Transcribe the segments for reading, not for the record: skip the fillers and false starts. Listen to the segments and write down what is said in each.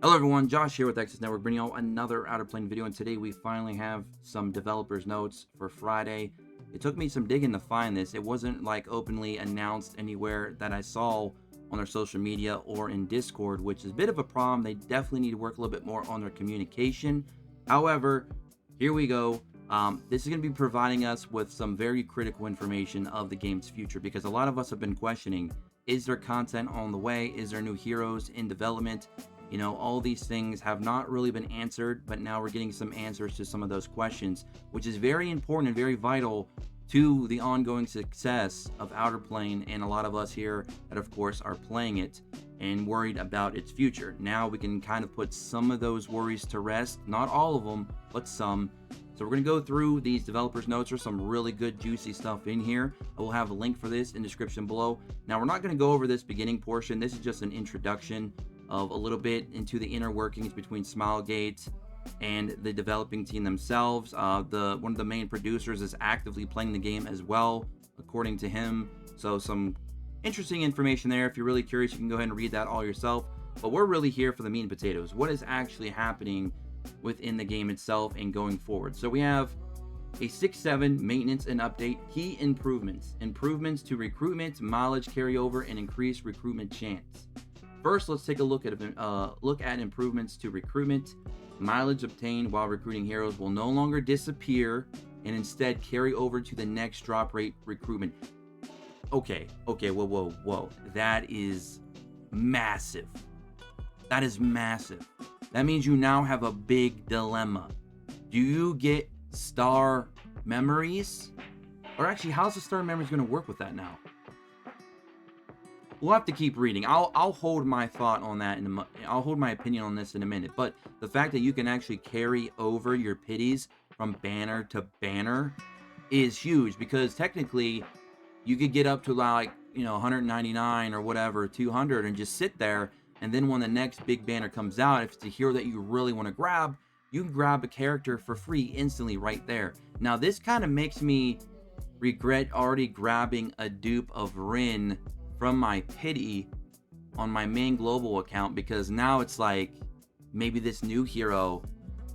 Hello everyone, Josh here with Access Network, bringing you another OUTERPLANE video, and today we finally have some developers notes for Friday. It took me some digging to find this. It wasn't like openly announced anywhere that I saw on their social media or in Discord, which is a bit of a problem. They definitely need to work a little bit more on their communication. However, here we go. This is going to be providing us with some very critical information of the game's future, because a lot of us have been questioning, is there content on the way? Is there new heroes in development? You know, all these things have not really been answered, but now we're getting some answers to some of those questions, which is very important and very vital to the ongoing success of OUTERPLANE and a lot of us here that, of course, are playing it and worried about its future. Now we can kind of put some of those worries to rest, not all of them, but some. So we're going to go through these developers' notes. There's some really good, juicy stuff in here. I will have a link for this in the description below. Now, we're not going to go over this beginning portion. This is just an introduction of a little bit into the inner workings between Smilegate and the developing team themselves. One of the main producers is actively playing the game as well, according to him. So some interesting information there. If you're really curious, you can go ahead and read that all yourself. But we're really here for the meat and potatoes. What is actually happening within the game itself and going forward? So we have a 6-7 maintenance and update, key improvements to recruitment, mileage carryover, and increased recruitment chance. First, let's take a look at improvements to recruitment. Mileage obtained while recruiting heroes will no longer disappear and instead carry over to the next drop rate recruitment. Okay, whoa. That is massive. That is massive. That means you now have a big dilemma. Do you get star memories? Or actually, how's the star memories going to work with that now? We'll have to keep reading. I'll hold my thought on that I'll hold my opinion on this in a minute. But the fact that you can actually carry over your pities from banner to banner is huge, because technically you could get up to like, 199 or whatever, 200, and just sit there, and then when the next big banner comes out, if it's a hero that you really want to grab, you can grab a character for free instantly right there. Now this kind of makes me regret already grabbing a dupe of Rin from my pity on my main global account, because now it's like, maybe this new hero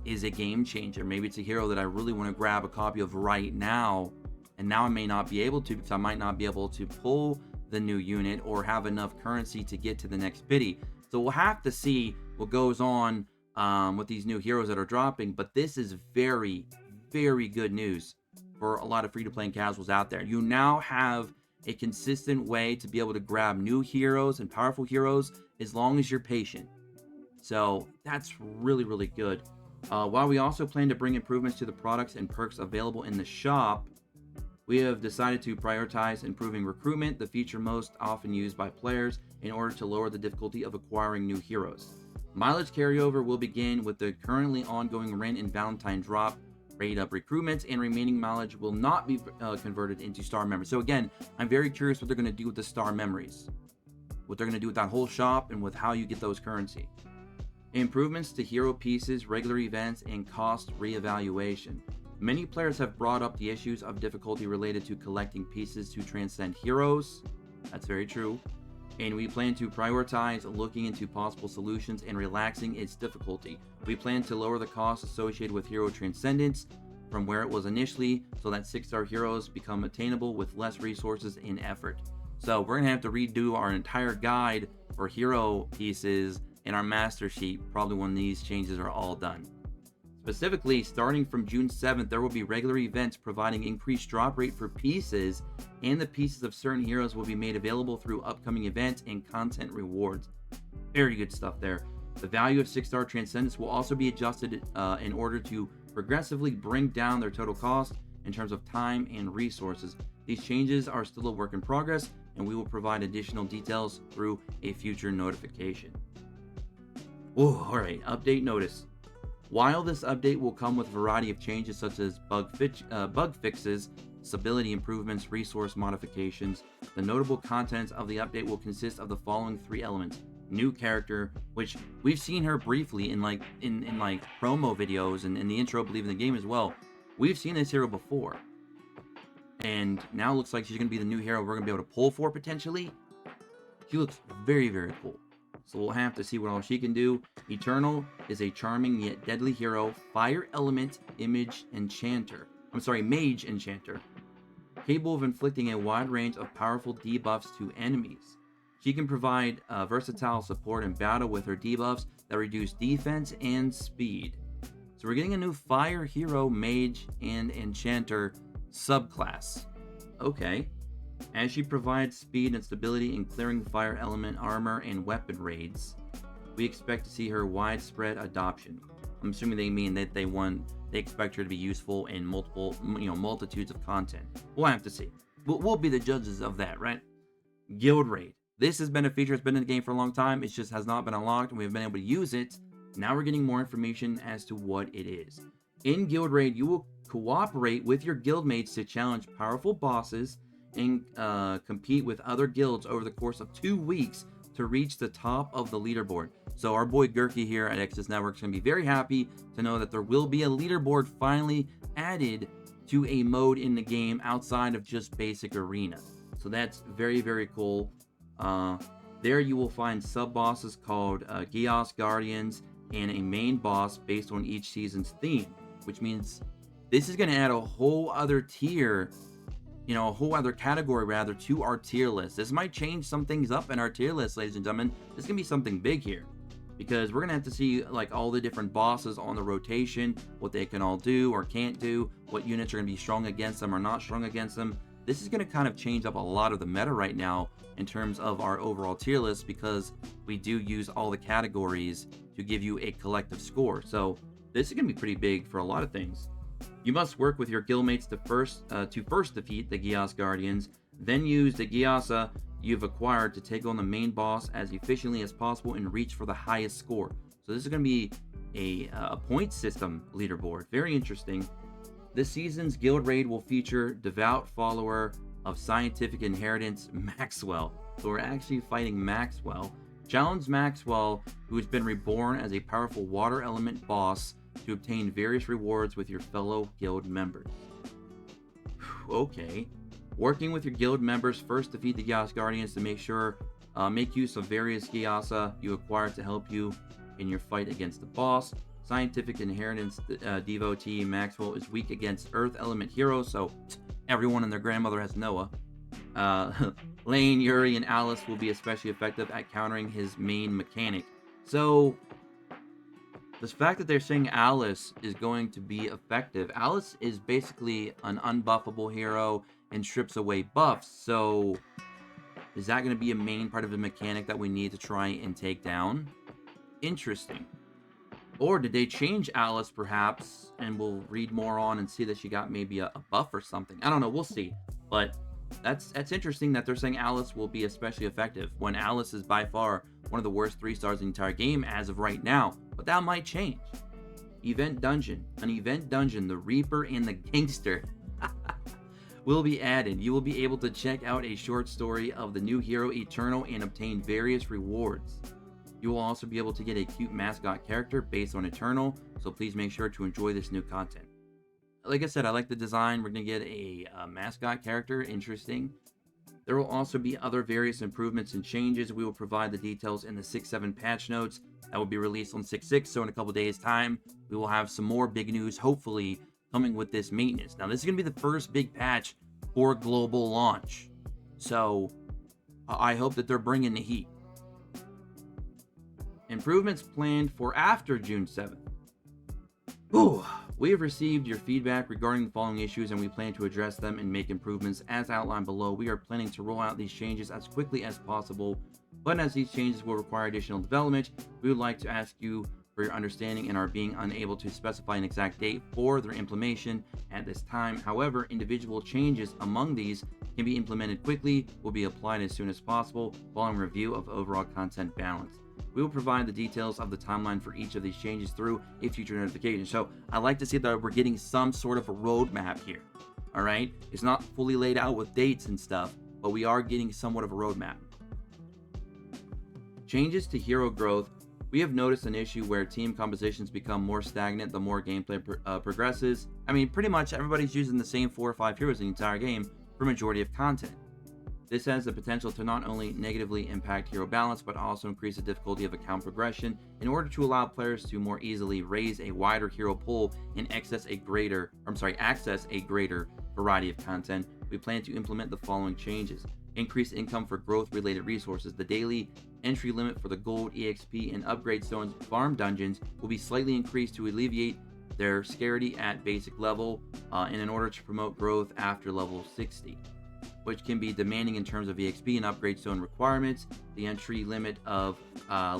is a game changer. Maybe it's a hero that I really want to grab a copy of right now, and now I may not be able to, because I might not be able to pull the new unit or have enough currency to get to the next pity. So we'll have to see what goes on with these new heroes that are dropping, but this is very, very good news for a lot of free-to-play and casuals out there. You now have a consistent way to be able to grab new heroes and powerful heroes as long as you're patient. So that's really, really good. While we also plan to bring improvements to the products and perks available in the shop, we have decided to prioritize improving recruitment, the feature most often used by players, in order to lower the difficulty of acquiring new heroes. Mileage carryover will begin with the currently ongoing Ren and Valentine drop rate up recruitments, and remaining mileage will not be converted into star memories. So again, I'm very curious what they're going to do with the star memories, what they're going to do with that whole shop, and with how you get those currency. Improvements to hero pieces, regular events, and cost reevaluation. Many players have brought up the issues of difficulty related to collecting pieces to transcend heroes. That's very true. And we plan to prioritize looking into possible solutions and relaxing its difficulty. We plan to lower the costs associated with hero transcendence from where it was initially, so that 6-star heroes become attainable with less resources and effort. So we're going to have to redo our entire guide for hero pieces in our master sheet, probably when these changes are all done. Specifically, starting from June 7th, there will be regular events providing increased drop rate for pieces, and the pieces of certain heroes will be made available through upcoming events and content rewards. Very good stuff there. The value of 6-star Transcendence will also be adjusted in order to progressively bring down their total cost in terms of time and resources. These changes are still a work in progress, and we will provide additional details through a future notification. Whoa, alright, update notice. While this update will come with a variety of changes such as bug fixes, stability improvements, resource modifications, the notable contents of the update will consist of the following 3 elements. New character, which we've seen her briefly in like promo videos and in the intro, I believe, in the game as well. We've seen this hero before, and now it looks like she's going to be the new hero we're going to be able to pull for potentially. She looks very, very cool. so we'll have to see what all she can do. Eternal is a charming yet deadly hero, fire element mage enchanter, capable of inflicting a wide range of powerful debuffs to enemies. She can provide versatile support in battle with her debuffs that reduce defense and speed. So we're getting a new fire hero, mage, and enchanter subclass. Okay. As she provides speed and stability in clearing fire element armor and weapon raids, we expect to see her widespread adoption. I'm assuming they mean that they expect her to be useful in multitudes of content. We'll have to see. We'll be the judges of that, right? Guild raid. This has been a feature that's been in the game for a long time. It just has not been unlocked, and we've been able to use it. Now we're getting more information as to what it is. In Guild Raid, you will cooperate with your guildmates to challenge powerful bosses and compete with other guilds over the course of 2 weeks to reach the top of the leaderboard. So our boy Gherky here at Exodus Network is going to be very happy to know that there will be a leaderboard finally added to a mode in the game outside of just basic arena. So that's very, very cool. There you will find sub-bosses called Geos Guardians and a main boss based on each season's theme, which means this is going to add a whole other tier, a whole other category rather, to our tier list. This might change some things up in our tier list, ladies and gentlemen. This is going to be something big here, because we're going to have to see like all the different bosses on the rotation, what they can all do or can't do, what units are going to be strong against them or not strong against them. This is going to kind of change up a lot of the meta right now in terms of our overall tier list, because we do use all the categories to give you a collective score. So this is going to be pretty big for a lot of things. You must work with your guildmates to first defeat the Geos Guardians, then use the Geosa you've acquired to take on the main boss as efficiently as possible and reach for the highest score. So this is going to be a point system leaderboard. Very interesting. This season's guild raid will feature devout follower of scientific inheritance Maxwell. So we're actually fighting Maxwell. Challenge Maxwell, who has been reborn as a powerful water element boss, to obtain various rewards with your fellow guild members. Okay. Working with your guild members, first defeat the Geos Guardians to make use of various Geosa you acquire to help you in your fight against the boss. Scientific inheritance devotee Maxwell is weak against earth element heroes, so everyone and their grandmother has Noah. Lane, Yuri, and Alice will be especially effective at countering his main mechanic. So the fact that they're saying Alice is going to be effective, Alice is basically an unbuffable hero and strips away buffs. So is that going to be a main part of the mechanic that we need to try and take down? Interesting. Or did they change Alice perhaps, and we'll read more on and see that she got maybe a buff or something. I don't know, we'll see. But that's interesting that they're saying Alice will be especially effective when Alice is by far one of the worst 3-stars in the entire game as of right now. But that might change. Event Dungeon. An event dungeon, the Reaper and the Gangster, will be added. You will be able to check out a short story of the new hero Eternal and obtain various rewards. You will also be able to get a cute mascot character based on Eternal, so please make sure to enjoy this new content. Like I said, I like the design. We're going to get a mascot character. Interesting. There will also be other various improvements and changes. We will provide the details in the 6.7 patch notes that will be released on 6.6, so in a couple days' time, we will have some more big news, hopefully, coming with this maintenance. Now, this is going to be the first big patch for global launch, so I hope that they're bringing the heat. Improvements planned for after June 7th. Ooh, we have received your feedback regarding the following issues, and we plan to address them and make improvements as outlined below. We are planning to roll out these changes as quickly as possible, but as these changes will require additional development, we would like to ask you for your understanding and are being unable to specify an exact date for their implementation at this time. However, individual changes among these can be implemented quickly, will be applied as soon as possible following review of overall content balance. We will provide the details of the timeline for each of these changes through a future notification. So I like to see that we're getting some sort of a roadmap here. All right, it's not fully laid out with dates and stuff, but we are getting somewhat of a roadmap. Changes to hero growth. We have noticed an issue where team compositions become more stagnant the more gameplay progresses. I mean, pretty much everybody's using the same 4 or 5 heroes in the entire game for majority of content. This has the potential to not only negatively impact hero balance, but also increase the difficulty of account progression in order to allow players to more easily raise a wider hero pool and access a greater variety of content. We plan to implement the following changes. Increase income for growth-related resources. The daily entry limit for the gold, EXP, and upgrade stones farm dungeons will be slightly increased to alleviate their scarcity at basic level and in order to promote growth after level 60, which can be demanding in terms of EXP and upgrade stone requirements. The entry limit of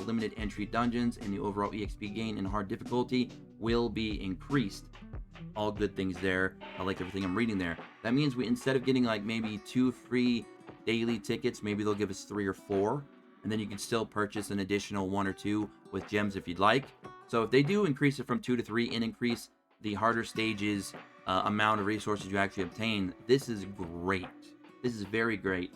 limited entry dungeons and the overall EXP gain in hard difficulty will be increased. All good things there. I like everything I'm reading there. That means we, instead of getting like maybe 2 free daily tickets, maybe they'll give us 3 or 4, and then you can still purchase an additional 1 or 2 with gems if you'd like. So if they do increase it from 2 to 3 and increase the harder stages amount of resources you actually obtain, this is great. This is very great.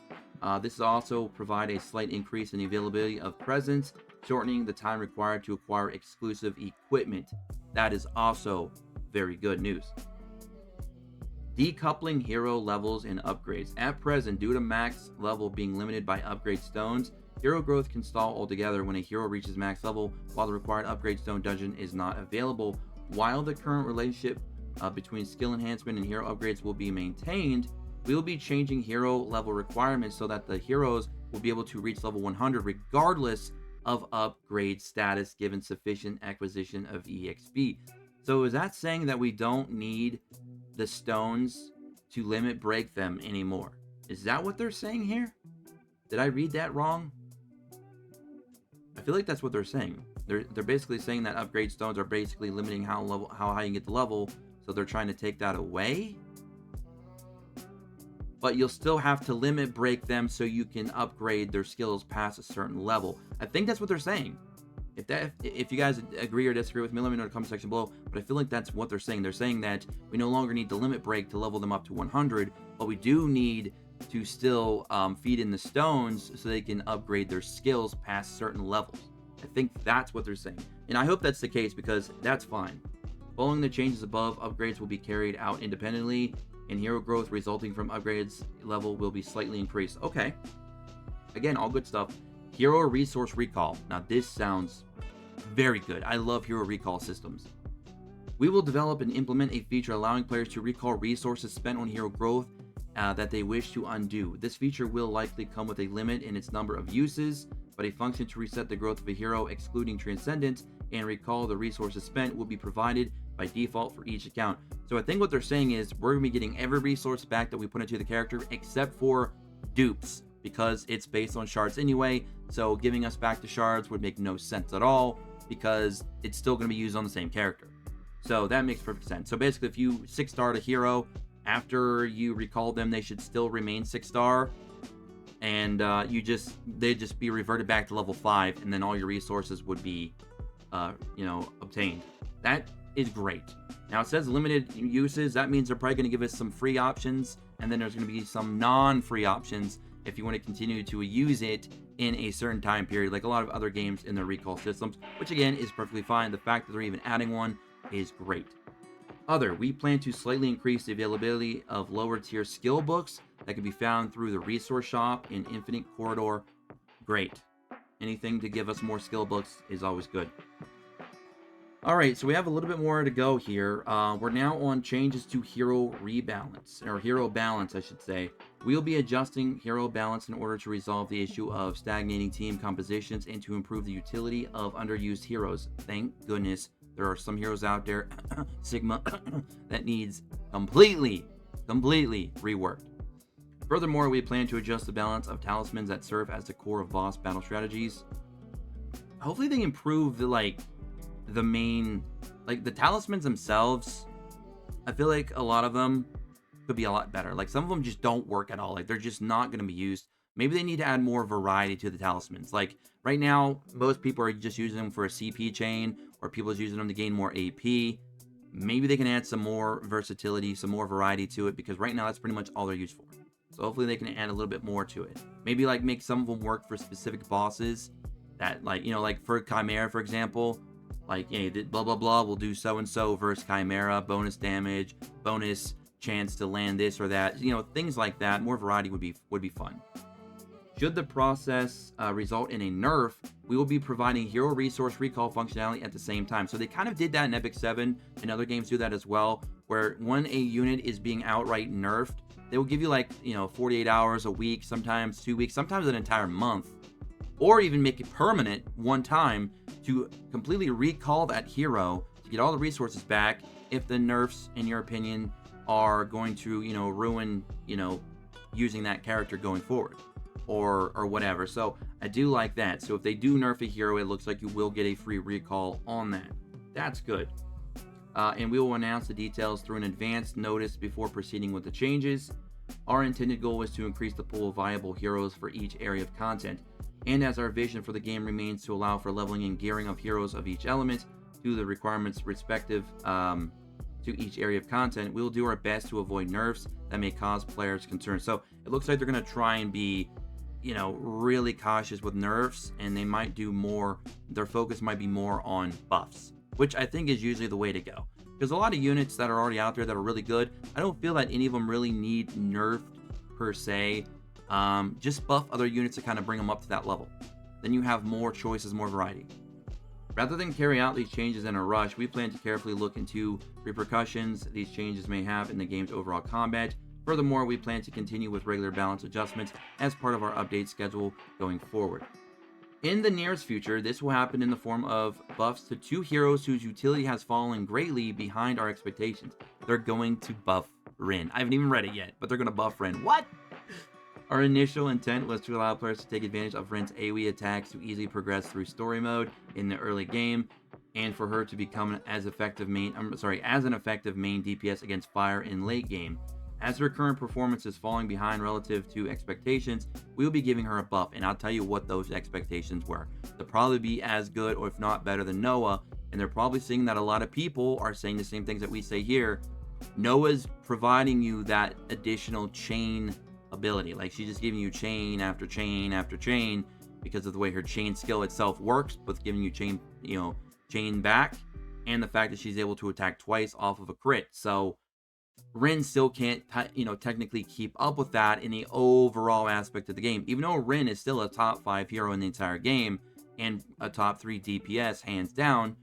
This also provide a slight increase in the availability of presents, shortening the time required to acquire exclusive equipment. That is also very good news. Decoupling hero levels and upgrades. At present, due to max level being limited by upgrade stones, hero growth can stall altogether when a hero reaches max level while the required upgrade stone dungeon is not available. While the current relationship between skill enhancement and hero upgrades will be maintained, we will be changing hero level requirements so that the heroes will be able to reach level 100 regardless of upgrade status given sufficient acquisition of EXP. So is that saying that we don't need the stones to limit break them anymore? Is that what they're saying here? Did I read that wrong? I feel like that's what they're saying. They're basically saying that upgrade stones are basically limiting how high you can get the level, so they're trying to take that away. But you'll still have to limit break them so you can upgrade their skills past a certain level. I think that's what they're saying. If you guys agree or disagree with me, let me know in the comment section below. But I feel like that's what they're saying. They're saying that we no longer need the limit break to level them up to 100, but we do need to still feed in the stones so they can upgrade their skills past certain levels. I think that's what they're saying. And I hope that's the case because that's fine. Following the changes above, upgrades will be carried out independently, and hero growth resulting from upgrades level will be slightly increased. Okay. Again, all good stuff. Hero resource recall. Now this sounds very good. I love hero recall systems. We will develop and implement a feature allowing players to recall resources spent on hero growth that they wish to undo. This feature will likely come with a limit in its number of uses, but a function to reset the growth of a hero excluding Transcendence and recall the resources spent will be provided by default for each account. So I think what they're saying is we're going to be getting every resource back that we put into the character except for dupes, because it's based on shards anyway. So giving us back the shards would make no sense at all because it's still going to be used on the same character. So that makes perfect sense. So basically, if you 6-starred a hero, after you recall them, they should still remain 6-star, and they'd just be reverted back to level 5, and then all your resources would be, obtained. That is great. Now it says limited uses. That means they're probably going to give us some free options, and then there's going to be some non-free options if you want to continue to use it in a certain time period, like a lot of other games in their recall systems, which again is perfectly fine. The fact that they're even adding one is great. We plan to slightly increase the availability of lower tier skill books that can be found through the resource shop in Infinite Corridor. Great. Anything to give us more skill books is always good. Alright, so we have a little bit more to go here. We're now on changes to hero rebalance, or hero balance, I should say. We'll be adjusting hero balance in order to resolve the issue of stagnating team compositions and to improve the utility of underused heroes. Thank goodness there are some heroes out there, Sigma, that needs completely reworked. Furthermore, we plan to adjust the balance of talismans that serve as the core of boss battle strategies. Hopefully they improve the main, the talismans themselves. I feel like a lot of them could be a lot better. Some of them just don't work at all. They're just not going to be used. Maybe they need to add more variety to the talismans. Right now, most people are just using them for a CP chain, or people are using them to gain more AP. Maybe they can add some more versatility, some more variety to it, because right now that's pretty much all they're used for. So hopefully they can add a little bit more to it. Maybe make some of them work for specific bosses that, for Chimera, for example, blah blah blah will do so and so versus Chimera, bonus damage, bonus chance to land this or that, things like that. More variety would be fun. Should the process result in a nerf, we will be providing hero resource recall functionality at the same time. So they kind of did that in Epic 7, and other games do that as well, where when a unit is being outright nerfed, they will give you like, 48 hours, a week, sometimes 2 weeks, sometimes an entire month, or even make it permanent one time to completely recall that hero to get all the resources back if the nerfs, in your opinion, are going to, ruin, using that character going forward. Or whatever. So I do like that. So if they do nerf a hero, it looks like you will get a free recall on that. That's good. And we will announce the details through an advance notice before proceeding with the changes. Our intended goal is to increase the pool of viable heroes for each area of content. And as our vision for the game remains to allow for leveling and gearing of heroes of each element to the requirements respective to each area of content, we will do our best to avoid nerfs that may cause players concern. So it looks like they're going to try and be really cautious with nerfs, and they might do more, their focus might be more on buffs, which I think is usually the way to go. Because a lot of units that are already out there that are really good, I don't feel that any of them really need nerfed per se. Just buff other units to kind of bring them up to that level. Then you have more choices, more variety. Rather than carry out these changes in a rush, we plan to carefully look into repercussions these changes may have in the game's overall combat. Furthermore, we plan to continue with regular balance adjustments as part of our update schedule going forward. In the nearest future, this will happen in the form of buffs to 2 heroes whose utility has fallen greatly behind our expectations. They're going to buff Rin. I haven't even read it yet, but they're going to buff Rin. What? Our initial intent was to allow players to take advantage of Rin's AoE attacks to easily progress through story mode in the early game, and for her to become as an effective main DPS against fire in late game. As her current performance is falling behind relative to expectations, we will be giving her a buff, and I'll tell you what those expectations were. They'll probably be as good, or if not better than Noah, and they're probably seeing that a lot of people are saying the same things that we say here. Noah's providing you that additional chain ability. Like, she's just giving you chain after chain after chain because of the way her chain skill itself works, with giving you chain back, and the fact that she's able to attack twice off of a crit. So Rin still can't, technically keep up with that in the overall aspect of the game. Even though Rin is still a top 5 hero in the entire game and a top 3 DPS hands down,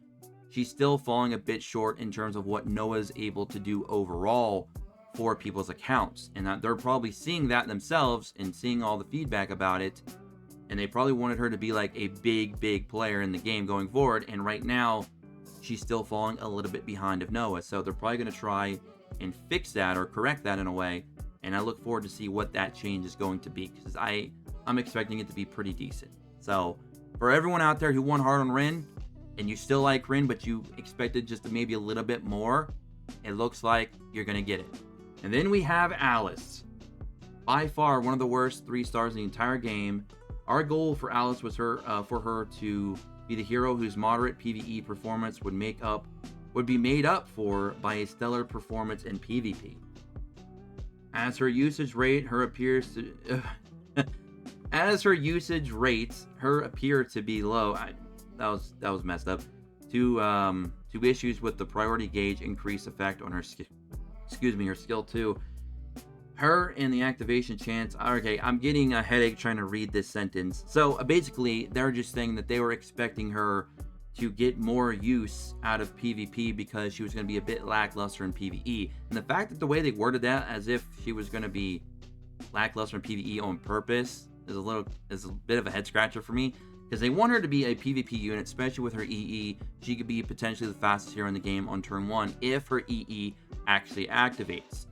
she's still falling a bit short in terms of what Noah's able to do overall for people's accounts. And that they're probably seeing that themselves and seeing all the feedback about it. And they probably wanted her to be like a big player in the game going forward. And right now, she's still falling a little bit behind of Noah. So they're probably going to try and fix that or correct that in a way, and I look forward to see what that change is going to be, because I'm expecting it to be pretty decent. So for everyone out there who won hard on Rin and you still like Rin but you expected just maybe a little bit more, it looks like you're gonna get it. And then we have Alice, by far one of the worst 3 stars in the entire game. Our goal for Alice was for her to be the hero whose moderate PvE performance would be made up for by a stellar performance in PvP. As her usage rate, her appear to be low. That was messed up. To issues with the priority gauge increase effect on her her skill 2. Her and the activation chance. Okay, I'm getting a headache trying to read this sentence. So basically, they're just saying that they were expecting her to get more use out of PvP because she was going to be a bit lackluster in PvE. And the fact that the way they worded that as if she was going to be lackluster in PvE on purpose is a bit of a head scratcher for me, because they want her to be a PvP unit, especially with her EE. She could be potentially the fastest hero in the game on turn 1 if her EE actually activates.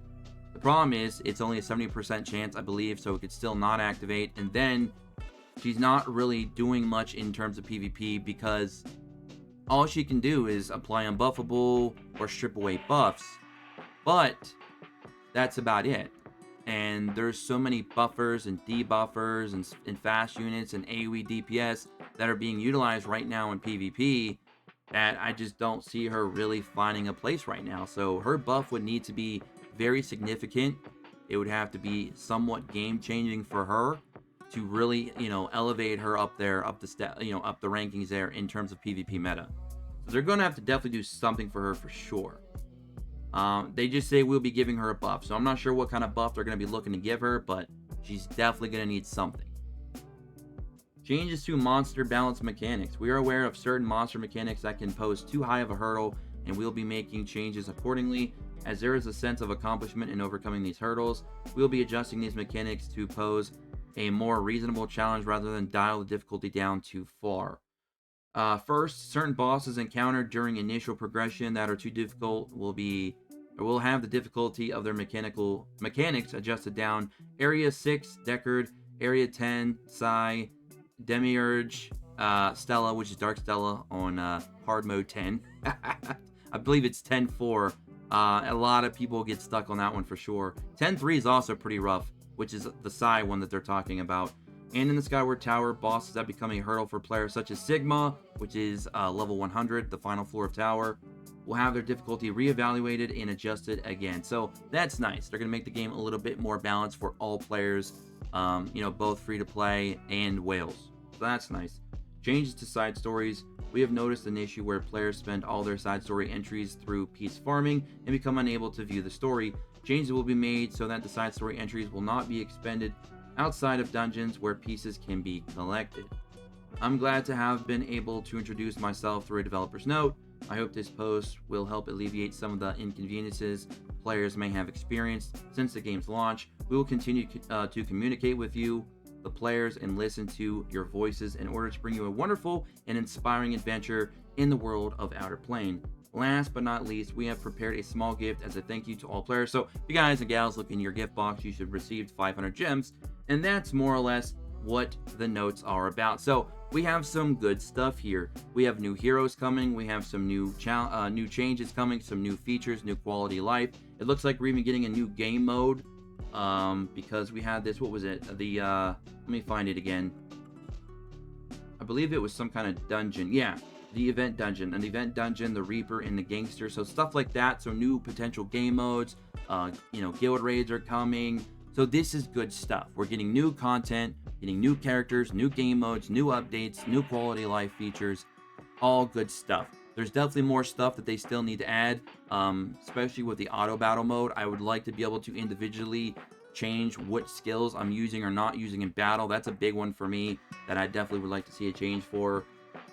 The problem is it's only a 70% chance, I believe, so it could still not activate, and then she's not really doing much in terms of PvP because all she can do is apply unbuffable or strip away buffs, but that's about it. And there's so many buffers and debuffers and fast units and AoE DPS that are being utilized right now in PvP that I just don't see her really finding a place right now. So her buff would need to be very significant. It would have to be somewhat game changing for her to really, elevate her up there, up the rankings there in terms of PvP meta. So they're going to have to definitely do something for her for sure. They just say we'll be giving her a buff, so I'm not sure what kind of buff they're going to be looking to give her, but she's definitely going to need something. Changes to monster balance mechanics. We are aware of certain monster mechanics that can pose too high of a hurdle, and we'll be making changes accordingly. As there is a sense of accomplishment in overcoming these hurdles, we'll be adjusting these mechanics to pose a more reasonable challenge rather than dial the difficulty down too far. First, certain bosses encountered during initial progression that are too difficult will have the difficulty of their mechanics adjusted down. Area 6, Deckard. Area 10, Psy. Demiurge, Stella, which is Dark Stella on hard mode 10. I believe it's 10-4. A lot of people get stuck on that one for sure. 10-3 is also pretty rough, which is the Psy one that they're talking about. And in the Skyward Tower, bosses that become a hurdle for players such as Sigma, which is level 100, the final floor of Tower, will have their difficulty reevaluated and adjusted again. So that's nice. They're going to make the game a little bit more balanced for all players, both free-to-play and whales. So that's nice. Changes to side stories. We have noticed an issue where players spend all their side story entries through piece farming and become unable to view the story. Changes will be made so that the side story entries will not be expended outside of dungeons where pieces can be collected. I'm glad to have been able to introduce myself through a developer's note. I hope this post will help alleviate some of the inconveniences players may have experienced since the game's launch. We will continue to communicate with you, the players, and listen to your voices in order to bring you a wonderful and inspiring adventure in the world of Outer Plane. Last but not least, we have prepared a small gift as a thank you to all players. So if you guys and gals look in your gift box, you should receive 500 gems, and that's more or less what the notes are about. So we have some good stuff here. We have new heroes coming. We have some new changes coming, some new features, new quality of life. It looks like we're even getting a new game mode, because we had this, what was it? Let me find it again. I believe it was some kind of dungeon. Yeah, the event dungeon, the Reaper, and the Gangster. So stuff like that. So new potential game modes. Guild raids are coming. So this is good stuff. We're getting new content, getting new characters, new game modes, new updates, new quality of life features. All good stuff. There's definitely more stuff that they still need to add, especially with the auto battle mode. I would like to be able to individually change what skills I'm using or not using in battle. That's a big one for me that I definitely would like to see a change for.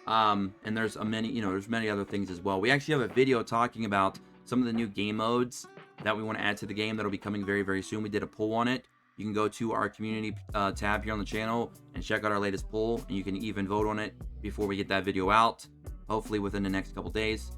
And there's many other things as well. We actually have a video talking about some of the new game modes that we want to add to the game that'll be coming very, very soon. We did a poll on it. You can go to our community tab here on the channel and check out our latest poll, and you can even vote on it before we get that video out, hopefully within the next couple days.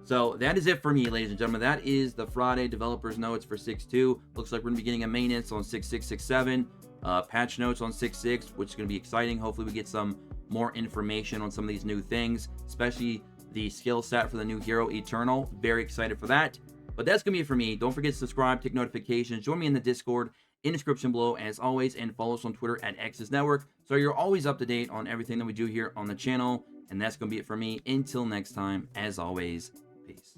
So that is it for me, ladies and gentlemen. That is the Friday developers notes for 6.2. Looks like we're going to be getting a maintenance on 6.6.6.7, patch notes on 6.6, which is going to be exciting. Hopefully we get some more information on some of these new things, especially the skill set for the new hero, Eternal. Very excited for that. But that's going to be it for me. Don't forget to subscribe, take notifications, join me in the Discord in the description below as always, and follow us on Twitter at X's Network so you're always up to date on everything that we do here on the channel. And that's going to be it for me. Until next time, as always, peace.